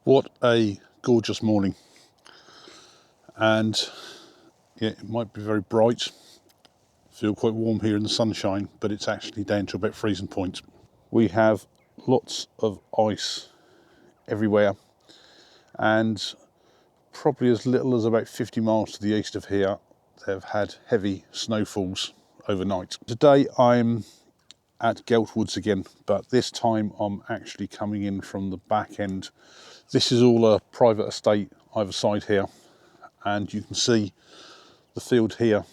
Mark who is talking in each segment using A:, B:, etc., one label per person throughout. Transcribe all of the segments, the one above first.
A: What a gorgeous morning, and yeah, it might be very bright, feel quite warm here in the sunshine, but it's actually down to about freezing point. We have lots of ice everywhere, and probably as little as about 50 miles to the east of here they've had heavy snowfalls overnight. Today I'm at Gelt Woods again, but this time I'm actually coming in from the back end. This is all a private estate either side here, and you can see the field here.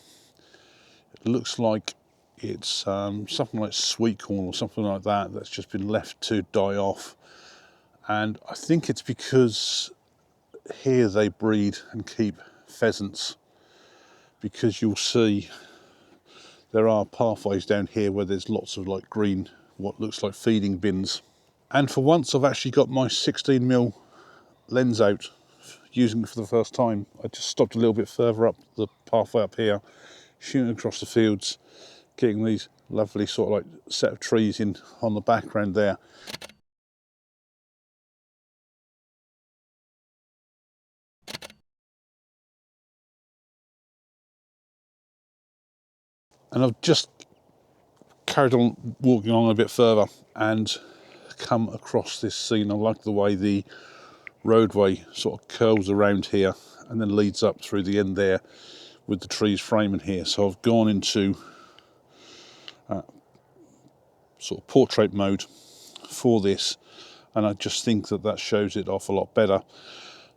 A: It looks like it's something like sweet corn or something like that that's just been left to die off, and I think it's because here they breed and keep pheasants, because you'll see there are pathways down here where there's lots of like green, what looks like feeding bins. And for once I've actually got my 16mm lens out, using it for the first time. I just stopped a little bit further up the pathway up here, shooting across the fields, getting these lovely sort of like set of trees in on the background there. And I've just carried on walking on a bit further and come across this scene. I like the way the roadway sort of curls around here and then leads up through the end there with the trees framing here. So I've gone into sort of portrait mode for this, and I just think that that shows it off a lot better.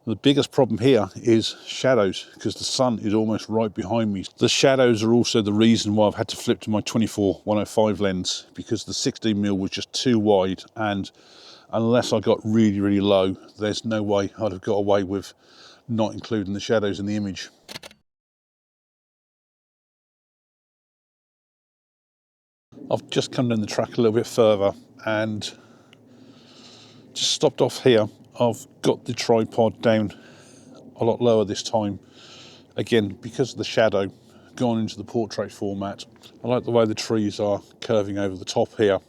A: The biggest problem here is shadows, because the sun is almost right behind me. The shadows are also the reason why I've had to flip to my 24-105 lens, because the 16mm was just too wide, and unless I got really, really low, there's no way I'd have got away with not including the shadows in the image. I've just come down the track a little bit further and just stopped off here. I've got the tripod down a lot lower this time, again because of the shadow, gone into the portrait format. I like the way the trees are curving over the top here.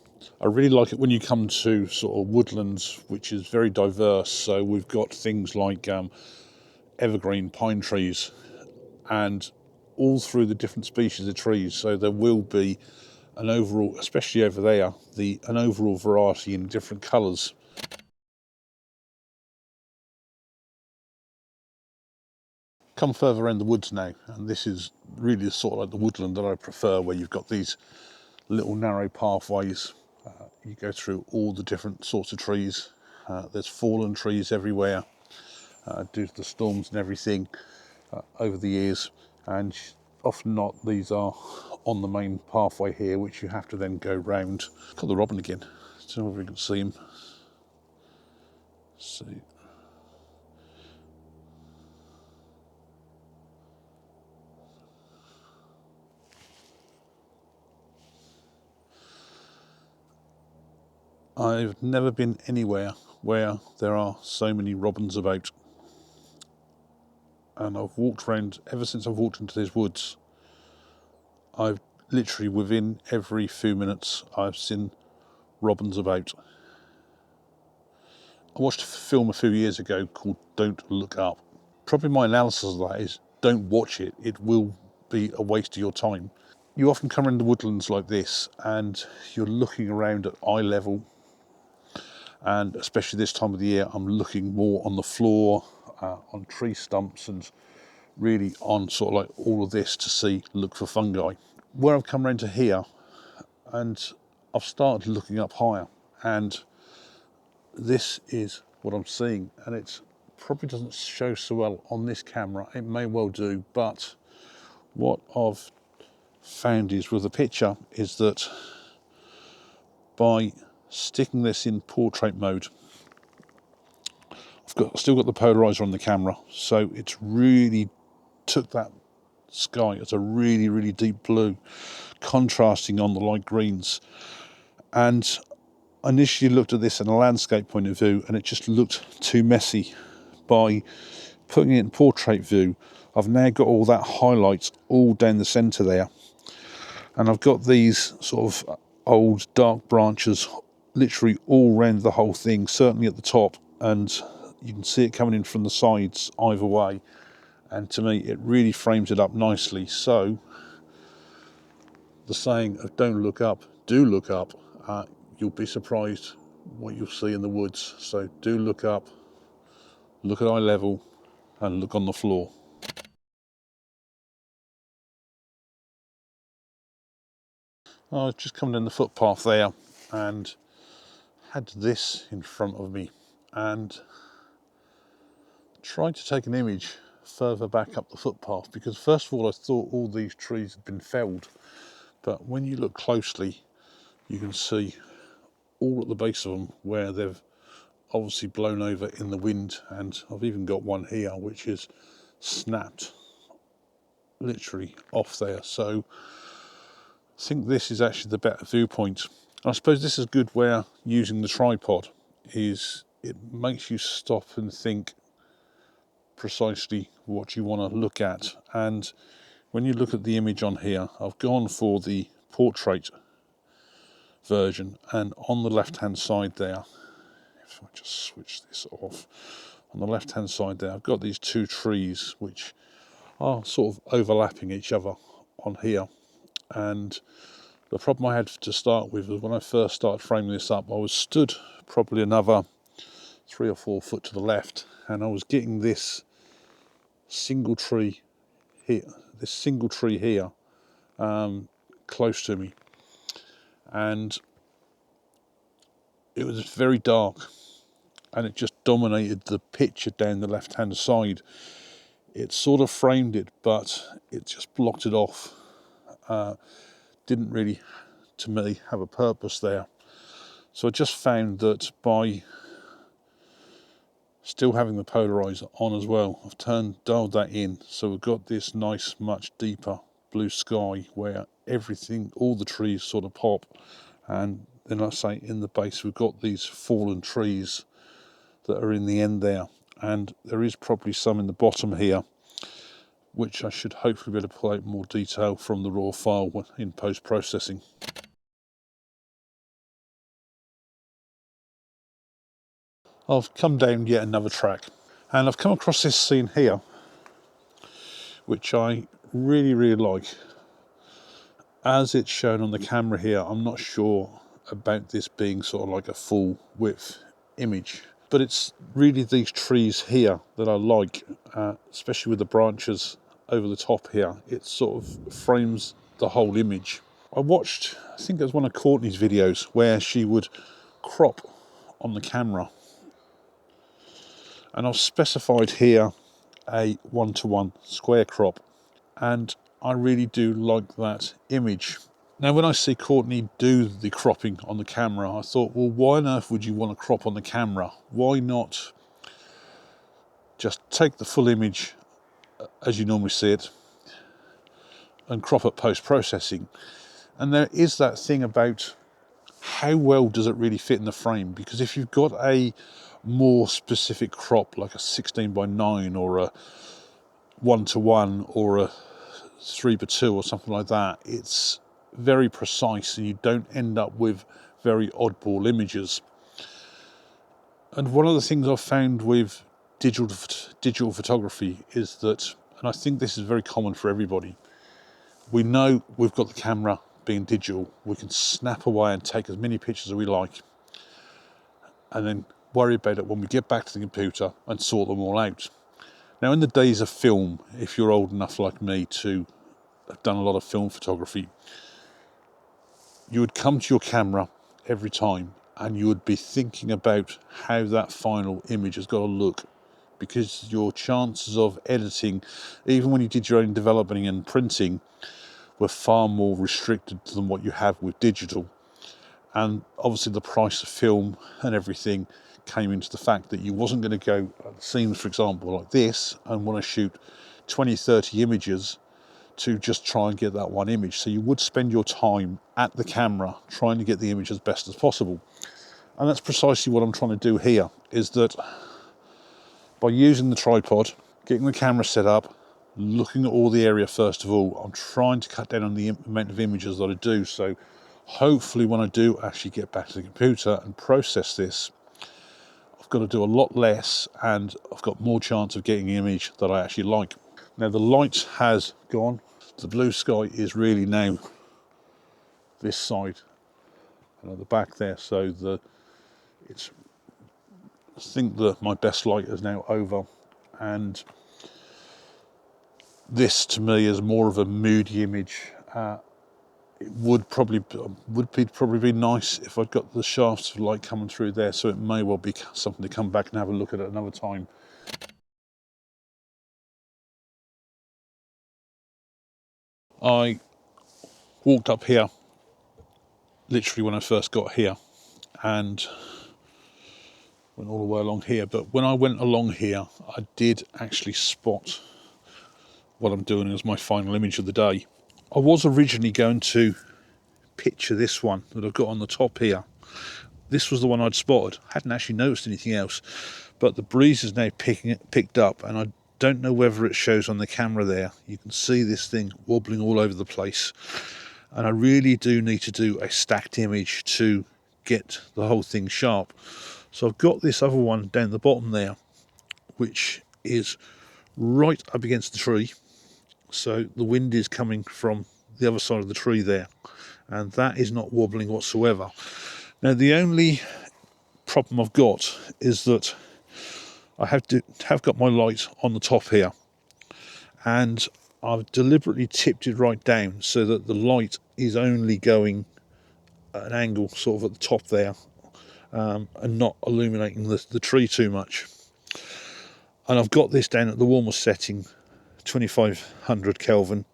A: I really like it when you come to sort of woodlands, which is very diverse. So we've got things like evergreen pine trees, and all through the different species of trees. So there will be an overall, especially over there, an overall variety in different colours. Come further around the woods now, and this is really sort of like the woodland that I prefer, where you've got these little narrow pathways. You go through all the different sorts of trees. There's fallen trees everywhere due to the storms and everything over the years, and often not these are on the main pathway here, which you have to then go round. Got the robin again. I don't know if we can see him. See. I've never been anywhere where there are so many robins about, and I've walked around ever since I've walked into these woods. I've literally, within every few minutes, I've seen robins about. I watched a film a few years ago called Don't Look Up. Probably my analysis of that is, don't watch it, it will be a waste of your time. You often come into woodlands like this and you're looking around at eye level, and especially this time of the year I'm looking more on the floor, on tree stumps, and really on sort of like all of this to look for fungi. Where I've come around to here, and I've started looking up higher, and this is what I'm seeing, and it probably doesn't show so well on this camera. It may well do, but what I've found is with the picture is that by sticking this in portrait mode, I've still got the polarizer on the camera, so it's really took that sky as a really, really deep blue, contrasting on the light greens. And I initially looked at this in a landscape point of view, and it just looked too messy. By putting it in portrait view, I've now got all that highlights all down the centre there, and I've got these sort of old dark branches literally all around the whole thing, certainly at the top, and You can see it coming in from the sides either way, and to me it really frames it up nicely. So the saying of don't look up, do look up, you'll be surprised what you'll see in the woods. So do look up, look at eye level, and look on the floor. I was just coming down the footpath there and had this in front of me and tried to take an image further back up the footpath, because first of all I thought all these trees had been felled, but when you look closely you can see all at the base of them where they've obviously blown over in the wind, and I've even got one here which is snapped literally off there. So I think this is actually the better viewpoint. I suppose this is good where using the tripod is it makes you stop and think precisely what you want to look at. And when you look at the image on here, I've gone for the portrait version, and on the left hand side there, if I just switch this off, on the left hand side there I've got these two trees which are sort of overlapping each other on here. And the problem I had to start with was when I first started framing this up, I was stood probably another 3 or 4 foot to the left, and I was getting this single tree here, close to me, and it was very dark, and it just dominated the picture down the left hand side. It sort of framed it, but it just blocked it off. Didn't really, to me, have a purpose there. So I just found that by still having the polarizer on as well, I've dialed that in, so we've got this nice, much deeper blue sky where everything, all the trees sort of pop, and then I say in the base we've got these fallen trees that are in the end there, and there is probably some in the bottom here which I should hopefully be able to pull out more detail from the raw file in post-processing. I've come down yet another track, and I've come across this scene here which I really like. As it's shown on the camera here, I'm not sure about this being sort of like a full width image, but it's really these trees here that I like, especially with the branches over the top here. It sort of frames the whole image. I watched, I think it was one of Courtney's videos where she would crop on the camera, and I've specified here a 1:1 square crop, and I really do like that image. Now when I see Courtney do the cropping on the camera, I thought, well, why on earth would you want to crop on the camera? Why not just take the full image as you normally see it and crop at post-processing? And there is that thing about how well does it really fit in the frame, because if you've got a more specific crop like a 16:9 or a 1:1 or a 3:2 or something like that, it's very precise and you don't end up with very oddball images. And one of the things I've found with digital photography is that, and I think this is very common for everybody, we know we've got the camera being digital, we can snap away and take as many pictures as we like, and then worry about it when we get back to the computer and sort them all out. Now in the days of film, if you're old enough like me to have done a lot of film photography, you would come to your camera every time and you would be thinking about how that final image has got to look, because your chances of editing, even when you did your own developing and printing, were far more restricted than what you have with digital. And obviously the price of film and everything came into the fact that you wasn't going to go at scenes, for example, like this, and want to shoot 20-30 images to just try and get that one image. So you would spend your time at the camera trying to get the image as best as possible. And that's precisely what I'm trying to do here, is that by using the tripod, getting the camera set up, looking at all the area first of all, I'm trying to cut down on the amount of images that I do. So hopefully when I do actually get back to the computer and process this, I've got to do a lot less, and I've got more chance of getting an image that I actually like. Now the light has gone. The blue sky is really now this side and at the back there, so it's, I think that my best light is now over, and this to me is more of a moody image. It would probably be nice if I'd got the shafts of light coming through there, so it may well be something to come back and have a look at another time. I walked up here literally when I first got here and went all the way along here, but when I went along here I did actually spot what I'm doing as my final image of the day. I was originally going to picture this one that I've got on the top here. This was the one I'd spotted. I hadn't actually noticed anything else, but the breeze is now picked up, and I don't know whether it shows on the camera there. You can see this thing wobbling all over the place, and I really do need to do a stacked image to get the whole thing sharp. So I've got this other one down the bottom there, which is right up against the tree, so the wind is coming from the other side of the tree there, and that is not wobbling whatsoever. Now the only problem I've got is that I have got my light on the top here, and I've deliberately tipped it right down so that the light is only going at an angle sort of at the top there, and not illuminating the tree too much. And I've got this down at the warmest setting, 2500 Kelvin,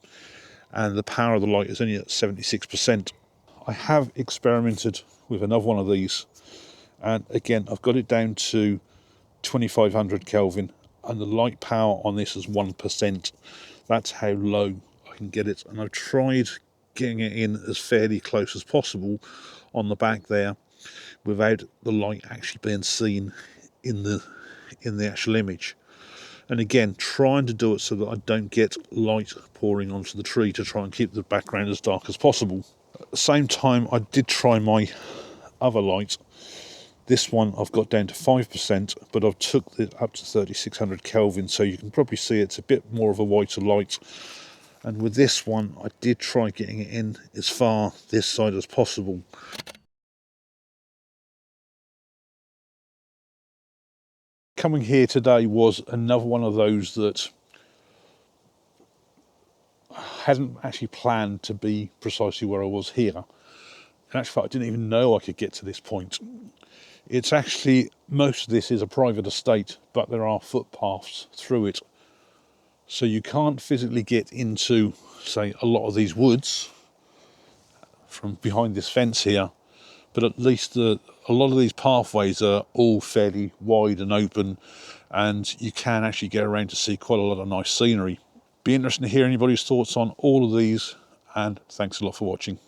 A: and the power of the light is only at 76%. I have experimented with another one of these, and again I've got it down to 2500 Kelvin, and the light power on this is 1%. That's how low I can get it, and I've tried getting it in as fairly close as possible on the back there without the light actually being seen in the actual image. And again, trying to do it so that I don't get light pouring onto the tree to try and keep the background as dark as possible. At the same time, I did try my other light. This one I've got down to 5%, but I've took it up to 3600 Kelvin, so you can probably see it's a bit more of a whiter light. And with this one, I did try getting it in as far this side as possible. Coming here today was another one of those that I hadn't actually planned to be precisely where I was here. In actual fact, I didn't even know I could get to this point. It's actually, most of this is a private estate, but there are footpaths through it. So you can't physically get into, say, a lot of these woods from behind this fence here, but at least a lot of these pathways are all fairly wide and open, and you can actually get around to see quite a lot of nice scenery. Be interested to hear anybody's thoughts on all of these, and thanks a lot for watching.